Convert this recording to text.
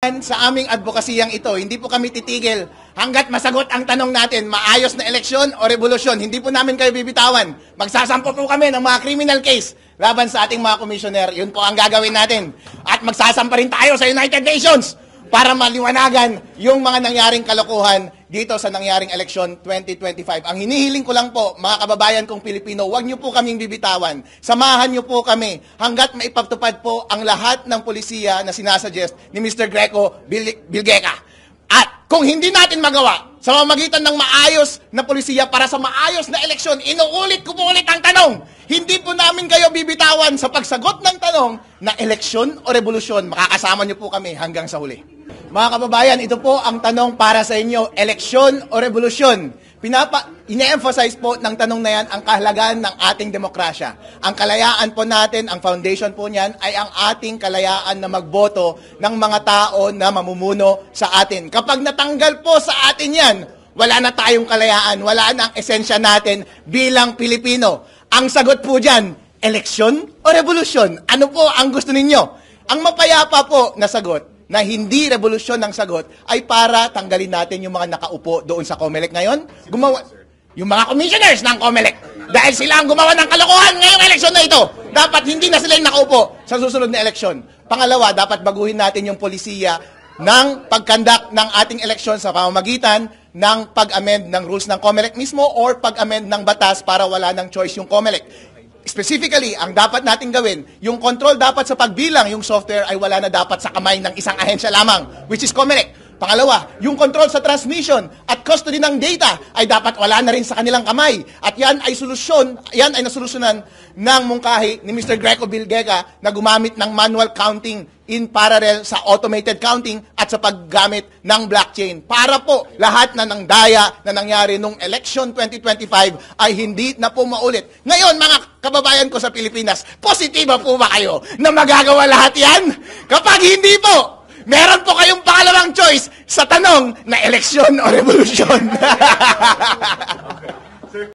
Sa aming advokasiyang ito, hindi po kami titigil hanggat masagot ang tanong natin, maayos na eleksyon o revolusyon. Hindi po namin kayo bibitawan. Magsasampo po kami ng mga criminal case laban sa ating mga komisyoner. Yun po ang gagawin natin. At magsasampa rin tayo sa United Nations para maliwanagan yung mga nangyaring kalokohan dito sa nangyaring eleksyon 2025. Ang hinihiling ko lang po, mga kababayan kong Pilipino, huwag niyo po kaming bibitawan. Samahan niyo po kami hanggat maipagtupad po ang lahat ng polisiya na sinasuggest ni Mr. Greco Bilgeca. At kung hindi natin magawa sa pamamagitan ng maayos na polisiya para sa maayos na eleksyon, inuulit ko po ulit ang tanong, hindi po namin kayo bibitawan sa pagsagot ng tanong na eleksyon o revolusyon. Makakasama niyo po kami hanggang sa huli. Mga kababayan, ito po ang tanong para sa inyo, eleksyon o revolusyon. Ine-emphasize po ng tanong na yan ang kahalagahan ng ating demokrasya. Ang kalayaan po natin, ang foundation po niyan ay ang ating kalayaan na magboto ng mga tao na mamumuno sa atin. Kapag natanggal po sa atin yan, wala na tayong kalayaan, wala na ang esensya natin bilang Pilipino. Ang sagot po dyan, eleksyon o revolusyon? Ano po ang gusto ninyo? Ang mapayapa po na sagot, na hindi revolusyon ng sagot, ay para tanggalin natin yung mga nakaupo doon sa COMELEC ngayon. Yung mga commissioners ng COMELEC. Dahil sila ang gumawa ng kalokohan ngayong eleksyon na ito. Dapat hindi na sila yung nakaupo sa susunod na eleksyon. Pangalawa, dapat baguhin natin yung polisiya ng pagkandak ng ating eleksyon sa pamamagitan ng pag-amend ng rules ng COMELEC mismo or pag-amend ng batas para wala ng choice yung COMELEC. Specifically, ang dapat natin gawin, yung control dapat sa pagbilang, yung software ay wala na dapat sa kamay ng isang ahensya lamang, which is COMELEC. Pangalawa, yung control sa transmission at custody ng data ay dapat wala na rin sa kanilang kamay. At yan ay nasolusyonan ng mungkahi ni Mr. Greco Bilgeca na gumamit ng manual counting in parallel sa automated counting at sa paggamit ng blockchain. Para po lahat na ng daya na nangyari nung election 2025 ay hindi na po maulit. Ngayon, mga kababayan ko sa Pilipinas, positiba po ba kayo na magagawa lahat yan? Kapag hindi po, meron po kayong pangalawang choice sa tanong na eleksyon o revolusyon.